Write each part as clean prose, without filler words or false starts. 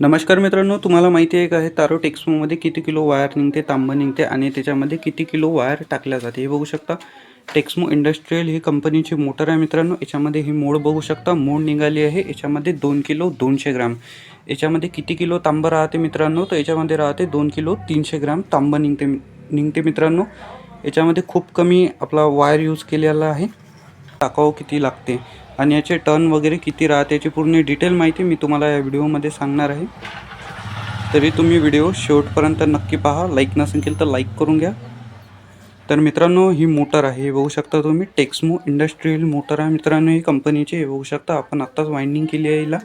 नमस्कार मित्रांनो, तुम्हाला माहिती आहे का हे तारो टेक्समोमध्ये किती किलो वायर निघते, तांबं निघते आणि त्याच्यामध्ये किती किलो वायर टाकल्या जाते हे बघू शकता. टेक्समो इंडस्ट्रियल ही कंपनीची मोटर आहे मित्रांनो. याच्यामध्ये ही मोड बघू शकता, मोड निघाली आहे. याच्यामध्ये 2 किलो 200 ग्राम. याच्यामध्ये किती किलो तांबं राहते मित्रांनो, तर याच्यामध्ये राहते 2 किलो 300 ग्राम तांबं निघते मित्रांनो. याच्यामध्ये खूप कमी आपला वायर यूज केलेला आहे. टाकाऊ किती लागते आणि याचे टर्न वगैरे किती राहते याची पूर्ण डिटेल माहिती मी तुम्हाला या व्हिडिओमध्ये सांगणार आहे. तरी तुम्ही व्हिडिओ शेवटपर्यंत नक्की पहा. लाईक नसेल केलं तर लाईक करून घ्या. तर मित्रांनो, ही मोटर आहे, हे बघू शकता तुम्ही. टेक्समो इंडस्ट्रियल मोटर आहे मित्रांनो, ही कंपनीची. हे बघू शकता, आपण आत्ताच वाइंडिंग केली आहे हिला.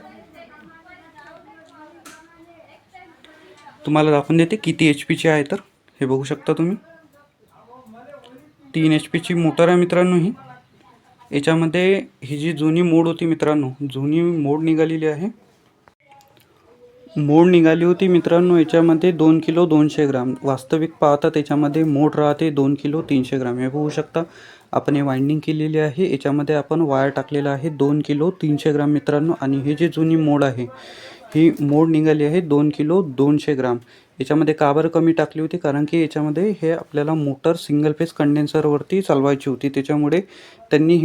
तुम्हाला दाखवून देते किती HP आहे. तर हे बघू शकता तुम्ही, 3 HP मोटर आहे मित्रांनो ही. याच्यामध्ये ही जी जुनी मोड होती मित्रांनो, जुनी मोड निघालेली आहे. मोड निघाली होती मित्रांनो याच्यामध्ये 2 किलो 200 ग्राम. वास्तविक पाहता त्याच्यामध्ये मोड राहते 2 किलो 300 ग्राम. हे बघू शकता, आपण हे वाइंडिंग केलेली आहे. याच्यामध्ये आपण वायर टाकलेला आहे 2 किलो 300 ग्राम मित्रांनो. आणि ही जी जुनी मोड आहे, ही मोड निघाली आहे 2 किलो 200 ग्राम. याच्यामध्ये का बरं कमी टाकली होती, कारण की याच्यामध्ये हे आपल्याला मोटर सिंगल फेज कंडेन्सरवरती चालवायची होती. त्याच्यामुळे त्यांनी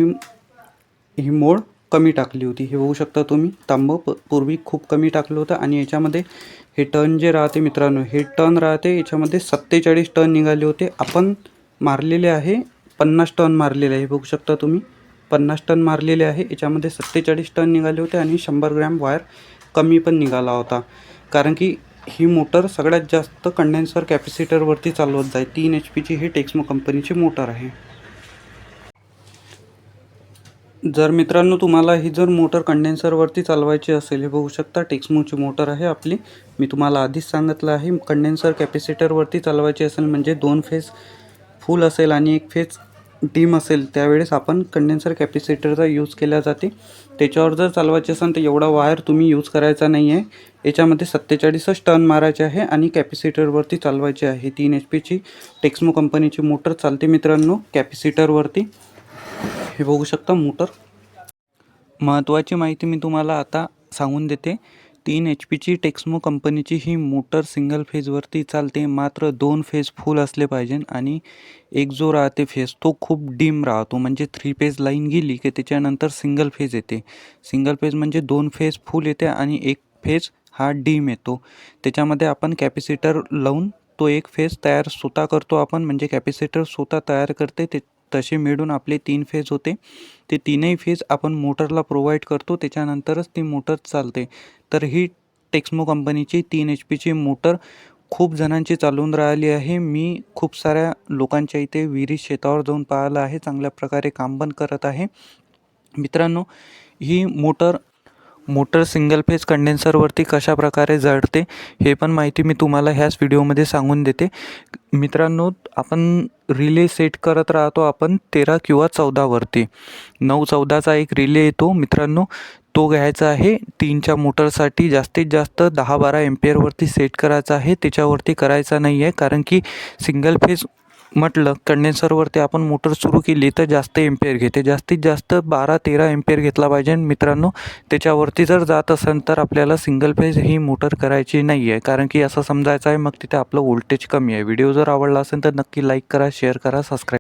ही मोड कमी टाकली होती. हे बघू शकता तुम्ही, तांबं पूर्वी खूप कमी टाकलं होतं. आणि याच्यामध्ये हे टर्न जे राहते मित्रांनो, हे टर्न राहते याच्यामध्ये 47 टर्न निघाले होते. आपण मारलेले आहे 50 टर्न मारलेले आहे. हे बघू शकता तुम्ही, 50 टर्न मारलेले आहे. याच्यामध्ये 47 टर्न निघाले होते आणि 100 ग्रॅम वायर कमी पण निघाला होता. कारण की ही मोटर सगळ्यात जास्त कंडेन्सर कॅपॅसिटरवरती चालवत जाते. 3 HP ही टेक्समो कंपनीची मोटर आहे. जर मित्रांनो तुम्हाला ही जर मोटर कंडेन्सरवरती चालवायची असेल, हे बघू शकता टेक्समोची मोटर आहे आपली. मी तुम्हाला आधीच सांगितलं आहे, कंडेन्सर कॅपॅसिटरवरती चालवायची असेल म्हणजे 2 फेज फुल असेल आणि 1 फेज डीम असेल, त्यावेळेस आपण कंडेन्सर कॅपॅसिटरचा यूज केला जाते. त्याच्यावर जर चालवायची असेल तर एवढा वायर तुम्ही यूज करायचा नाही आहे. याच्यामध्ये 47च टर्न मारायचे आहे आणि कॅपॅसिटरवरती चालवायचे आहे. 3 HP टेक्समो कंपनीची मोटर चालते मित्रांनो कॅपॅसिटरवरती. हे बघू शकता मोटर. महत्त्वाची माहिती मी तुम्हाला आता सांगून देते. 3 HP टेक्समो कंपनीची ही मोटर सिंगल फेजवरती चालते. मात्र 2 फेज फुल असले पाहिजे आणि एक जो राहते फेज तो खूप डीम राहतो. म्हणजे 3 फेज लाईन गेली की त्याच्यानंतर सिंगल फेज येते. सिंगल फेज म्हणजे 2 फेज फुल येते आणि 1 फेज हा डीम येतो. त्याच्यामध्ये आपण कॅपॅसिटर लावून तो 1 फेज तयार स्वतः करतो आपण, म्हणजे कॅपॅसिटर स्वतः तयार करते. ते तसे मिळून आपले 3 फेज होते. ते 3ही फेज आपण मोटरला प्रोव्हाइड करतो, त्याच्यानंतरच ती मोटर चालते. तर ही टेक्समो कंपनीची 3 HP मोटर खूप जणांची चालून राहिली आहे. मी खूप साऱ्या लोकांच्या इथे विहिरी शेतावर जाऊन पाहिलं आहे. चांगल्या प्रकारे काम पण करत आहे मित्रांनो. ही मोटर सिंगल फेज कंडेन्सरवरती कशा प्रकारे जळते हे पण माहिती मी तुम्हाला ह्याच व्हिडिओमध्ये सांगून देते मित्रांनो. आपण रिले सेट करत राहतो आपण 13 किंवा 14वरती. 9-14चा एक रिले येतो मित्रांनो, तो घ्यायचा आहे. 3च्या मोटरसाठी जास्तीत जास्त 10-12 एम्पियरवरती सेट करायचा आहे. त्याच्यावरती करायचा नाही आहे, कारण की सिंगल फेज म्हटलं कंडेन्सरवरती आपण मोटर सुरू केली तर जास्त एम्पियर घेते. जास्तीत जास्त 12-13 एम्पियर घेतला पाहिजे मित्रांनो. त्याच्यावरती जर जात असेल तर आपल्याला सिंगल फेज ही मोटर करायची नाही आहे, कारण की असं समजायचं आहे मग तिथे आपलं व्होल्टेज कमी आहे. व्हिडिओ जर आवडला असेल तर नक्की लाईक करा, शेअर करा, सबस्क्राईब